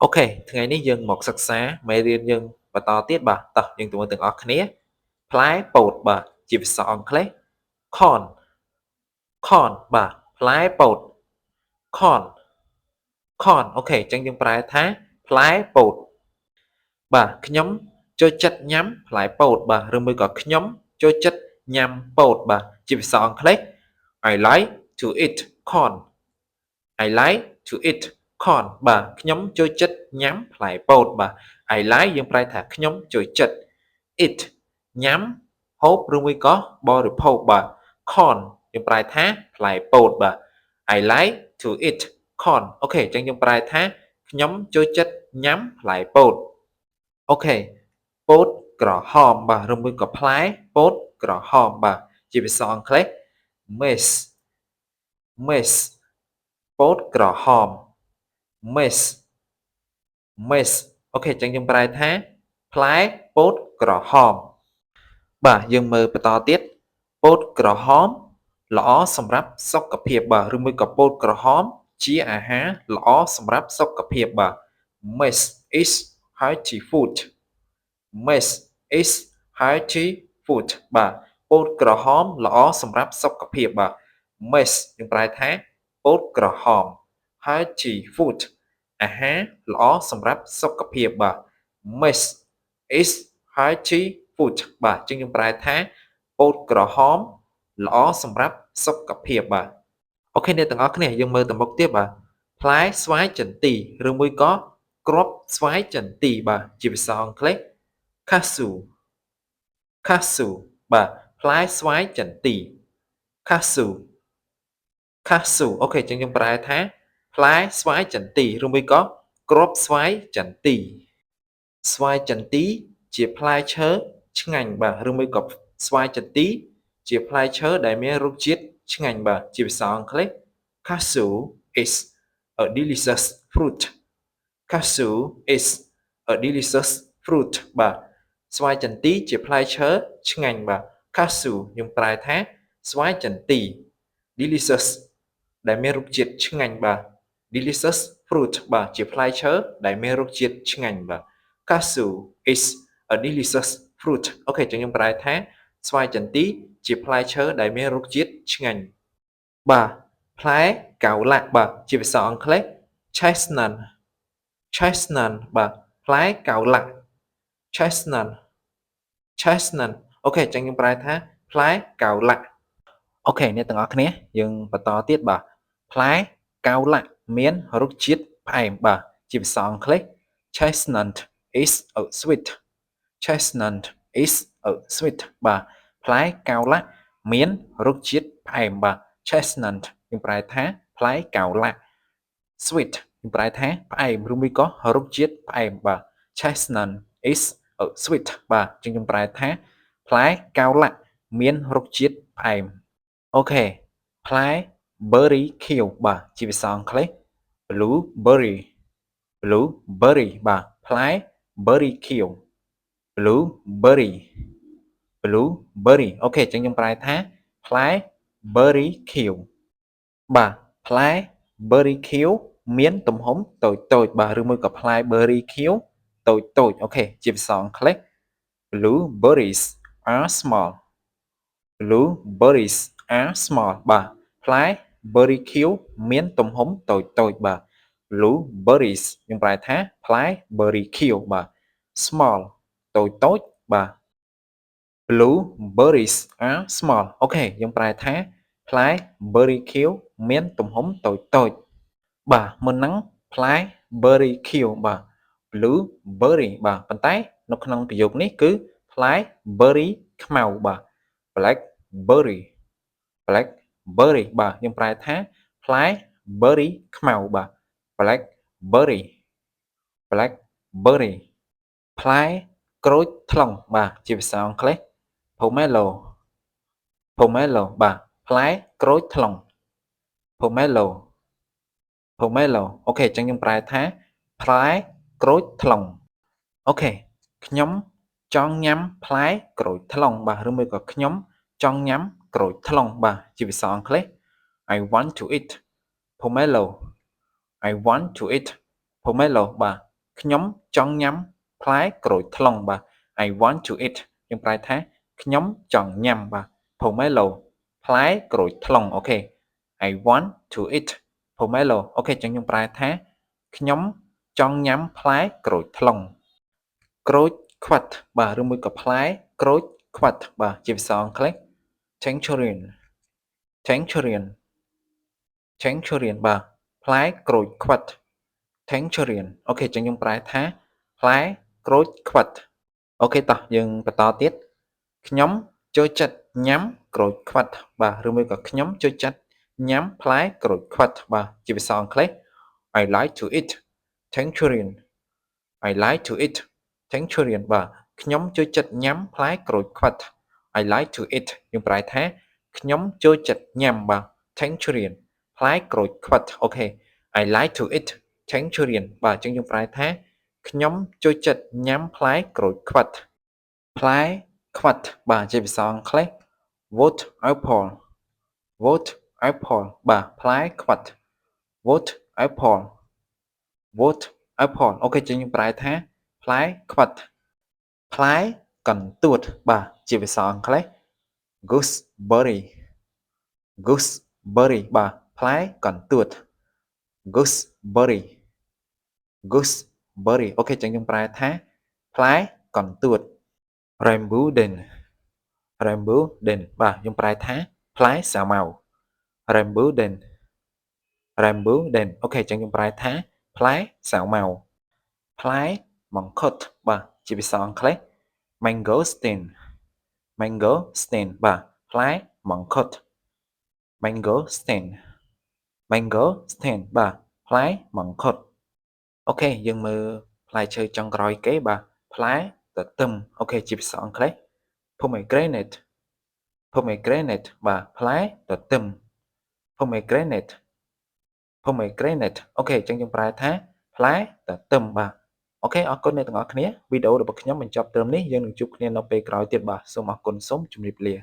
Ok,ថ្ងៃនេះយើងមកសិក្សាមេរៀនយើងបន្តទៀតបាទតោះយើងទៅមើលទាំងអស់គ្នាផ្លែពោតបាទជាភាសាអង់គ្លេស corn corn បាទផ្លែពោត corn corn អូខេអញ្ចឹងយើងប្រែថាផ្លែពោតបាទខ្ញុំចូលចិត្តញ៉ាំផ្លែពោតបាទឬមួយក៏ខ្ញុំចូលចិត្តញ៉ាំពោតបាទជាភាសាអង់គ្លេស I like to eat corn I like to eat corn បាទខ្ញុំចូលចិត្តញ៉ាំផ្លែពោតបាទ I like យើងប្រែថាខ្ញុំចូលចិត្ត eat ញ៉ាំហូបឬមួយក៏បរិភោគបាទ corn យើងប្រែថាផ្លែពោតបាទ I like to eat corn អូខេអញ្ចឹងយើងប្រែថាខ្ញុំចូលចិត្តញ៉ាំផ្លែពោតអូខេពោតក្រហមបាទឬមួយក៏ផ្លែពោតក្រហមបាទជាភាសាអង់គ្លេស maize maize ពោតក្រហម maize maize អូខេអញ្ចឹងយើងប្រែថាផ្លែពោតក្រហមបាទយើងមើលបន្តទៀតពោតក្រហមល្អសម្រាប់សុខភាពបាទឬមួយក៏ពោតក្រហមជាអាហារល្អសម្រាប់សុខភាពបាទ maize is healthy food maize is healthy food បាទពោតក្រហមល្អសម្រាប់សុខភាពបាទ maize យើងប្រែថាពោតក្រហម healthy food អាហារល្អសម្រាប់សុខភាពបាទ maize is healthy food បាទអញ្ចឹងយើងប្រែថាពោតក្រហមល្អសម្រាប់សុខភាពបាទអូខេអ្នកទាំងអស់គ្នាយើងមើលទៅមុខទៀតបាទផ្លែស្វាយចន្ទីឬមួយក៏គ្រាប់ស្វាយចន្ទីបាទជាភាសាអង់គ្លេស Cashew Cashew បាទផ្លែស្វាយចន្ទី Cashew Cashew អូខេអញ្ចឹងយើងប្រែថាផ្លែស្វាយចន្ទីឬមួយក៏គ្រាប់ស្វាយចន្ទីស្វាយចន្ទីជាផ្លែឈើឆ្ងាញ់បាទឬមួយក៏ស្វាយចន្ទីជាផ្លែឈើដែលមានរសជាតិឆ្ងាញ់បាទជាភាសាអង់គ្លេស Cashew is a delicious fruit Cashew is a delicious fruit បាទស្វាយចន្ទីជាផ្លែឈើឆ្ងាញ់បាទ Cashew យើងប្រែថាស្វាយចន្ទី delicious ដែលមានរសជាតិឆ្ងាញ់បាទ delicious fruit បាទជាផ្លែឈើដែលមានរសជាតិឆ្ងាញ់បាទ Cashew is a delicious fruit អូខេអញ្ចឹងខ្ញុំប្រែថាស្វាយចន្ទីជាផ្លែឈើដែលមានរសជាតិឆ្ងាញ់បាទផ្លែកៅឡាក់បាទជាភាសាអង់គ្លេស chestnut chestnut បាទផ្លែកៅឡាក់ chestnut chestnut អូខេអញ្ចឹងខ្ញុំប្រែថាផ្លែកៅឡាក់អូខេអ្នកទាំងអស់គ្នាយើងបន្តទៀតបាទផ្លែកៅឡាក់មានរសជាតិផ្អែមបាទជាភាសាអង់គ្លេស chestnut is a sweet chestnut is a sweet បាទផ្លែកៅឡាក់មានរសជាតិផ្អែមបាទ chestnut យើងប្រែថាផ្លែកៅឡាក់ sweet យើងប្រែថាផ្អែមឬមួយក៏រសជាតិផ្អែមបាទ chestnut is a sweet បាទជាងខ្ញុំប្រែថាផ្លែកៅឡាក់មានរសជាតិផ្អែមអូខេផ្លែ berry ខៀវបាទជាភាសាអង់គ្លេស blueberry blueberry បាទផ្លែ berry ខៀវ blueberry blueberry អូខេអញ្ចឹងខ្ញុំប្រែថាផ្លែ berry ខៀវបាទផ្លែ berry ខៀវមានទំហំតូចៗបាទឬមួយក៏ផ្លែ berry ខៀវតូចៗអូខេជាភាសាអង់គ្លេស blueberries are small blueberries are small បាទផ្លែ berry ខៀវមានទំហំតូចៗបាទ blueberries យើងប្រែថាផ្លែ berry ខៀវបាទ small តូចៗបាទ blueberries are small អូខេយើងប្រែថាផ្លែ berry ខៀវមានទំហំតូចៗបាទមុនហ្នឹងផ្លែ berry ខៀវបាទ blueberry បាទប៉ុន្តែនៅក្នុងប្រយោគនេះគឺផ្លែ berry ខ្មៅបាទ blackberry blackberry បាទយើងប្រែថាផ្លែ berry ខ្មៅបាទ blackberry blackberry ផ្លែក្រូចថ្លុងបាទជាភាសាអង់គ្លេស pomelo pomelo បាទផ្លែក្រូចថ្លុង pomelo pomelo អូខេអញ្ចឹងយើងប្រែថាផ្លែក្រូចថ្លុងអូខេខ្ញុំចង់ញ៉ាំផ្លែក្រូចថ្លុងបាទឬមួយក៏ខ្ញុំចង់ញ៉ាំក្រូចថ្លុងបាទជាភាសាអង់គ្លេស I want to eat pomelo I want to eat pomelo បាទ ខ្ញុំចង់ញ៉ាំផ្លែក្រូចថ្លុងបាទ I want to eat យើងប្រែថាខ្ញុំចង់ញ៉ាំបាទ pomelo ផ្លែក្រូចថ្លុងអូខេ I want to eat pomelo អូខេអញ្ចឹងខ្ញុំប្រែថាខ្ញុំចង់ញ៉ាំផ្លែក្រូចថ្លុងក្រូចខ្វិតបាទឬមួយក៏ផ្លែក្រូចខ្វិតបាទជាភាសាអង់គ្លេស tangerine tangerine tangerine បាទផ្លែក្រូចខ្វិត tangerine អូខេអញ្ចឹងខ្ញុំប្រែថាផ្លែក្រូចខ្វិតអូខេតោះយើងបន្តទៀតខ្ញុំចូលចិត្តញ៉ាំក្រូចខ្វិតបាទឬមួយក៏ខ្ញុំចូលចិត្តញ៉ាំផ្លែក្រូចខ្វិតបាទជាភាសាអង់គ្លេស I like to eat tangerine I like to eat tangerine បាទខ្ញុំចូលចិត្តញ៉ាំផ្លែក្រូចខ្វិត I like to eat យើងប្រែថាខ្ញុំចូលចិត្តញ៉ាំបាទ tangerine ផ្លែក្រូចខ្វិតអូខេ I like to eat tangerine បាទអញ្ចឹងយើងប្រែថាខ្ញុំចូលចិត្តញ៉ាំផ្លែក្រូចខ្វិតផ្លែខ្វិតបាទជាភាសាអង់គ្លេស wood apple wood apple បាទផ្លែខ្វិត wood apple wood apple អូខេអញ្ចឹងយើងប្រែថាផ្លែខ្វិតផ្លែកន្ទួតបាទជាភាសាអង់គ្លេស gooseberry gooseberry បាទផ្លែកន្ទួត gooseberry gooseberry អូខេអញ្ចឹងខ្ញុំប្រែថាផ្លែកន្ទួត rambutan rambutan បាទខ្ញុំប្រែថាផ្លែសាវម៉ាវ rambutan rambutan អូខេអញ្ចឹងខ្ញុំប្រែថាផ្លែសាវម៉ាវផ្លែមង្ឃុតបាទជាភាសាអង់គ្លេស mangosteen mangosteen បាទផ្លែមង្ឃុត mangosteen mangosteen បាទផ្លែមង្ឃុតអូខេយើងមើលផ្លែឈើចុងក្រោយគេបាទផ្លែទទឹមអូខេជាភាសាអង់គ្លេស pomegranate pomegranate បាទផ្លែទទឹម pomegranate pomegranate អូខេអញ្ចឹងយើងប្រែថាផ្លែទទឹមបាទអូខេអរគុណអ្នកទាំងអស់គ្នាវីដេអូរបស់ខ្ញុំបញ្ចប់ត្រឹមនេះយើងនឹងជួបគ្នានៅពេលក្រោយទៀតបាទសូមអរគុណសូមជម្រាបលា